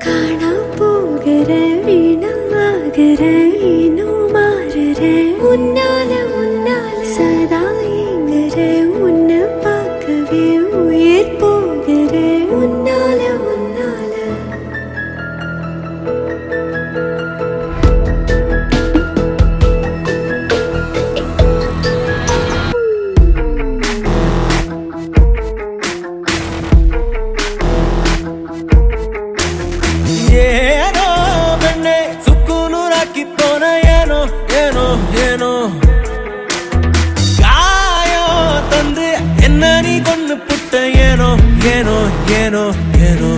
காணா போகிற வீணாகிற இன்னும் மாறுற உன்னால உன்னால சதா எங்கிற உன்னை பார்க்கவே உயிர் போகிற உன்னால உன்னால ஏனோ பெண்ணே சுக்குநூறாக்கி போன ஏனோ ஏனோ ஏனோ காயம் தந்து என்ன நீ கொண்டு புட்ட ஏனோ ஏனோ ஏனோ ஏனோ